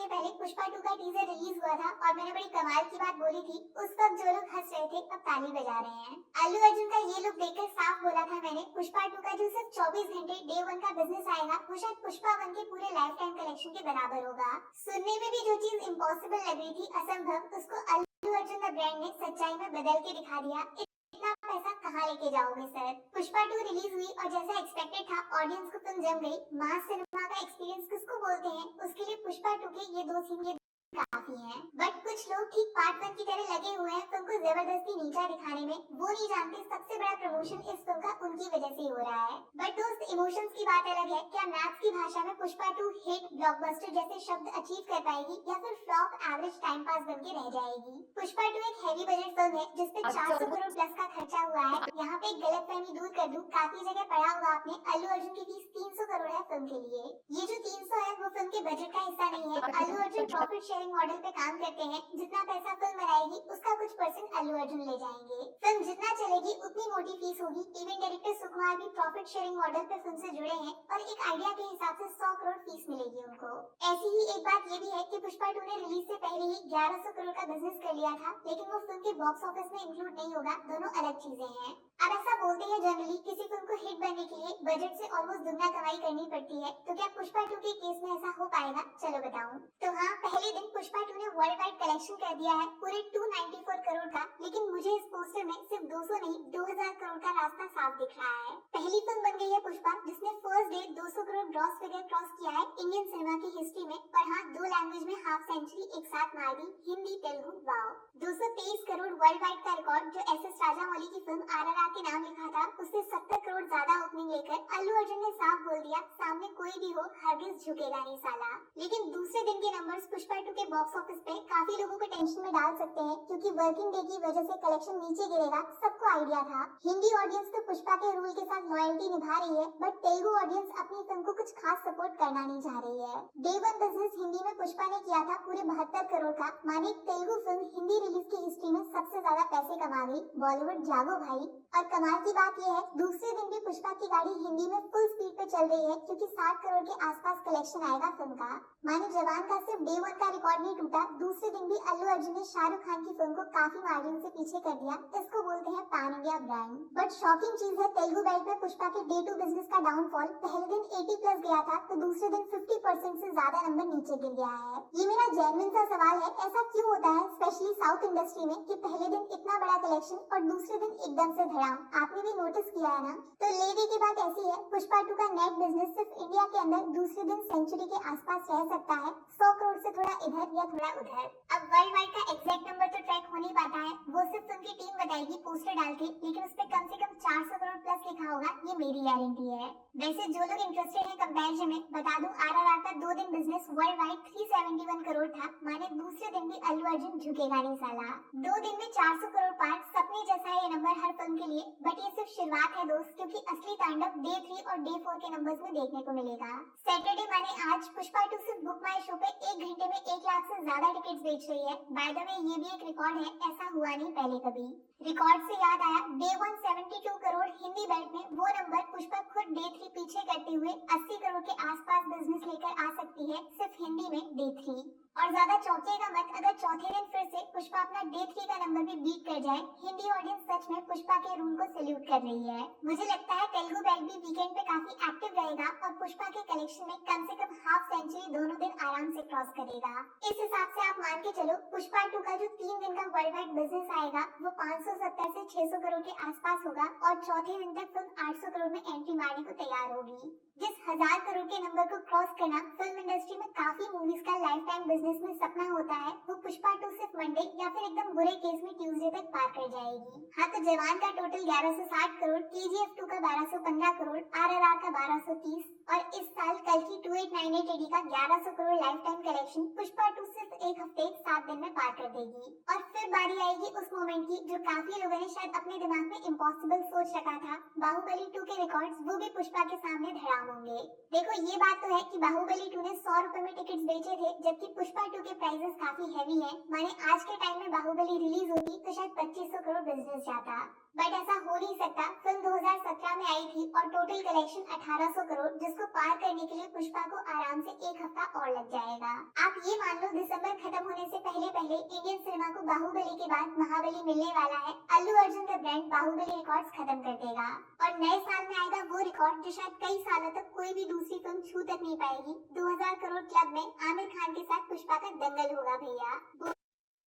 महीने पहले पुष्पा 2 का टीजर रिलीज हुआ था और मैंने बड़ी कमाल की बात बोली थी। उस वक्त जो लोग हंस रहे थे अब ताली बजा रहे हैं। अल्लू अर्जुन का ये लुक देखकर साफ बोला था मैंने, पुष्पा 2 का जो सिर्फ 24 घंटे डे 1 का बिजनेस आएगा वो शायद पुष्पा 1 के पूरे लाइफ टाइम कलेक्शन के बराबर होगा। सुनने में भी जो चीज इम्पॉसिबल लग रही थी, असंभव, उसको अल्लू अर्जुन द ब्रांड ने सच्चाई में बदल के दिखा दिया। इतना पैसा कहाँ लेके जाओगे सर? पुष्पा 2 रिलीज हुई और जैसा एक्सपेक्टेड था ऑडियंस को फिल्म जम गई। मास सिनेमा का एक्सपीरियंस किसको बोलते हैं, उसके लिए पुष्पा 2 के ये 2 सीन काफी है। बट कुछ लोग ठीक पार्ट 1 की तरह लगे हुए हैं फिल्म को जबरदस्ती नीचा दिखाने में। वो नहीं जानते सबसे बड़ा प्रमोशन इस फिल्म का उनकी वजह से हो रहा है। बट दोस्त, इमोशंस की बात अलग है। क्या मैथ्स की भाषा में पुष्पा 2 हिट ब्लॉकबस्टर जैसे शब्द अचीव कर पाएगी या फिर फ्लॉप एवरेज टाइम पास बन के रह जाएगी? पुष्पा 2 एक हैवी बजट फिल्म है जिसपे 400 करोड़ प्लस का खर्चा हुआ है। यहाँ पे एक गलतफहमी दूर कर दूं, काफी जगह पढ़ा होगा आपने, अल्लू अर्जुन की फीस 300 करोड़ है फिल्म के लिए। ये जो 300 है वो फिल्म के बजट का हिस्सा नहीं है। Allu Arjun profit sharing model पे काम करते हैं। जितना पैसा फिल्म बनाएगी उसका कुछ परसेंट अल्लू अर्जुन ले जाएंगे। फिल्म जितना चलेगी उतनी मोटी फीस होगी। इवेंट डायरेक्टर सुकुमार भी प्रॉफिट शेयरिंग मॉडल पे फिल्म से जुड़े हैं और एक आइडिया के हिसाब से 100 करोड़ फीस मिलेगी उनको। ऐसी ही एक बात ये भी है कि पुष्पा 2 ने रिलीज से पहले ही 1100 करोड़ का बिजनेस कर लिया था, लेकिन वो फिल्म के बॉक्स ऑफिस में इंक्लूड नहीं होगा। दोनों अलग चीजें हैं। अब ऐसा बोलते हैं जनरली किसी फिल्म को हिट बनने के लिए बजट से ऑलमोस्ट दुगना कमाई करनी पड़ती है। तो क्या पुष्पा 2 के केस में ऐसा हो पाएगा? चलो बताऊं। तो हाँ, पहले दिन पुष्पा 2 ने वर्ल्ड वाइड कलेक्शन कर दिया है पूरे 294 करोड़ का। लेकिन मुझे इस पोस्टर में सिर्फ 200 नहीं 2000 करोड़ का रास्ता साफ दिख रहा है। पहली फिल्म बन गई है पुष्पा जिसने first day 200 crore gross figure cross किया है इंडियन सिनेमा की हिस्ट्री में। और हाँ, 2 लैंग्वेज में हाफ सेंचुरी एक साथ मार दी, Hindi Telugu. Wow, 223 crore world wide का रिकॉर्ड जो एस.एस. राजामौली की फिल्म RRR के नाम लिखा था उससे 70 करोड़ ज्यादा ओपनिंग लेकर अल्लू अर्जुन ने साफ बोल दिया, सामने कोई भी हो हरगिज झुकेगा नहीं साला। लेकिन दूसरे दिन के नंबर्स पुष्पा 2 के बॉक्स ऑफिस पे काफी लोगों को टेंशन में डाल सकते हैं, क्योंकि वर्किंग डे की वजह से कलेक्शन नीचे गिरेगा सबको आइडिया था। हिंदी ऑडियंस तो पुष्पा के रूल के साथ लॉयल्टी निभा रही है, बट तेलुगु ऑडियंस अपनी फिल्म को कुछ खास सपोर्ट करना नहीं चाह रही है। डे 1 बिजनेस हिंदी में पुष्पा ने किया था पूरे 72 करोड़ का, माने तेलुगु फिल्म हिंदी रिलीज की हिस्ट्री में सबसे ज्यादा पैसे कमा गई। बॉलीवुड जागो भाई। और कमाल की बात यह है, दूसरे दिन भी पुष्पा की गाड़ी हिंदी में फुल स्पीड पे चल रही है, क्योंकि 60 करोड़ के आसपास कलेक्शन आएगा फिल्म का। माने जवान का सिर्फ डे 1 का रिकॉर्ड नहीं टूटा, दूसरे दिन भी अल्लू अर्जुन ने शाहरुख खान की फिल्म को काफी मार्जिन से पीछे कर दिया। इसको बोलते हैं pan India brand. But shocking चीज है तेलुगु बेल्ट में पुष्पा के डे 2 बिजनेस का डाउनफॉल। पहले दिन 80 प्लस गया था तो दूसरे दिन 50% से ज्यादा नंबर नीचे गिर गया है। ये मेरा जेन्युइन सा सवाल है, ऐसा क्यों होता है स्पेशली साउथ इंडस्ट्री में कि पहले दिन इतना बड़ा कलेक्शन और दूसरे दिन एकदम से धड़ाम? आपने भी नोटिस किया है ना? तो लेने की बात ऐसी है, पुष्पा 2 का नेट बिजनेस सिर्फ इंडिया के अंदर दूसरे दिन सेंचुरी के आसपास रह सकता है, 100 करोड़ से थोड़ा इधर या थोड़ा उधर। अब वर्ल्ड वाइड का एग्जैक्ट नंबर तो ट्रैक हो नहीं पाता है, वो सिर्फ उनकी टीम बताएगी पोस्टर डाल के, लेकिन उस पे कम से कम 400 करोड़ प्लस लिखा होगा, ये मेरी गारंटी है। वैसे जो लोग इंटरेस्टेड है कंपैरिजन में, बता दूं RRR का 2 दिन बिजनेस वर्ल्ड वाइड 371 करोड़ था, माने दूसरे दिन भी अल्लू अर्जुन झुकेगा नहीं साला। 2 दिन में 400 करोड़ पार, सपने जैसा है ये नंबर हर फिल्म के लिए। बट ये सिर्फ शुरुआत है दोस्त, क्योंकि असली तांडव डे 3 और डे 4 के नंबर्स में देखने को मिलेगा। सैटरडे माने आज पुष्पा 2 सिर्फ बुक माई शो पे 1 घंटे में 1 लाख से ज्यादा टिकट्स बेच रही है। बाय द वे ये भी एक रिकॉर्ड है, ऐसा हुआ नहीं पहले कभी। रिकॉर्ड से याद आया, डे 1 72 करोड़ हिंदी बेल्ट में, वो नंबर पुष्पा खुद डे 3 पीछे करते हुए 80 करोड़ के आसपास बिजनेस लेकर आ सकती है सिर्फ हिंदी में डे 3। और ज्यादा चौंकेगा मत अगर चौथे दिन फिर से पुष्पा अपना डे 3 का नंबर भी बीट कर जाए। हिंदी ऑडियंस सच में पुष्पा के रूल को सैल्यूट कर रही है। मुझे लगता है तेलुगु बेल्ट भी वीकेंड पे काफी एक्टिव रहेगा और पुष्पा के कलेक्शन में कम से कम हाफ सेंचुरी दोनों दिन आराम से क्रॉस करेगा। इस हिसाब से आप मान के चलो पुष्पा 2 का जो 3 दिन का वर्ल्ड वाइड बिजनेस आएगा वो 570 से 600 करोड़ के आसपास होगा और चौथे दिन तक फिल्म 800 करोड़ में एंट्री मारने को तैयार होगी। जिस 1000 करोड़ के नंबर को क्रॉस करना फिल्म इंडस्ट्री में काफी मूवीज का लाइफ टाइम बिजनेस में सपना होता है, वो पुष्पा 2 सिर्फ मंडे या फिर एकदम बुरे केस में ट्यूसडे तक पार कर जाएगी। हाँ, तो जवान का टोटल 1160 करोड़, KGF 2 का 1215 करोड़, RRR का 1230 और इस साल कल की 2898 AD का 1100 crore life time collection Pushpa 2 सिर्फ एक हफ्ते 7 दिन में पार कर देगी। और फिर बारी आएगी उस मोमेंट की जो काफी लोगों ने शायद अपने दिमाग में इम्पॉसिबल सोच रखा था। बाहुबली 2 के रिकॉर्ड्स वो भी पुष्पा के सामने धड़ाम होंगे। देखो ये बात तो है कि बाहुबली 2 ने 100 रुपए में टिकट्स बेचे थे, जबकि पुष्पा 2 के प्राइसेस काफी हैवी हैं। माने आज के टाइम में बाहुबली रिलीज होती तो शायद 2500 करोड़ बिजनेस जाता। बट ऐसा हो नहीं सकता। फिल्म 2017 में आई थी और टोटल कलेक्शन 1800 करोड़, जिसको पार करने के लिए पुष्पा को आराम से एक हफ्ता और लग जाएगा। आप ये मान लो दिसंबर खत्म होने से पहले पहले इंडियन सिनेमा को बाहुबली के बाद महाबली मिलने वाला है। अल्लू अर्जुन का ब्रांड बाहुबली रिकॉर्ड्स खत्म कर देगा और नए साल में आएगा वो रिकॉर्ड जो शायद कई सालों तक कोई भी दूसरी फिल्म छू तक नहीं पाएगी। 2000 करोड़ क्लब में आमिर खान के साथ पुष्पा का दंगल होगा भैया।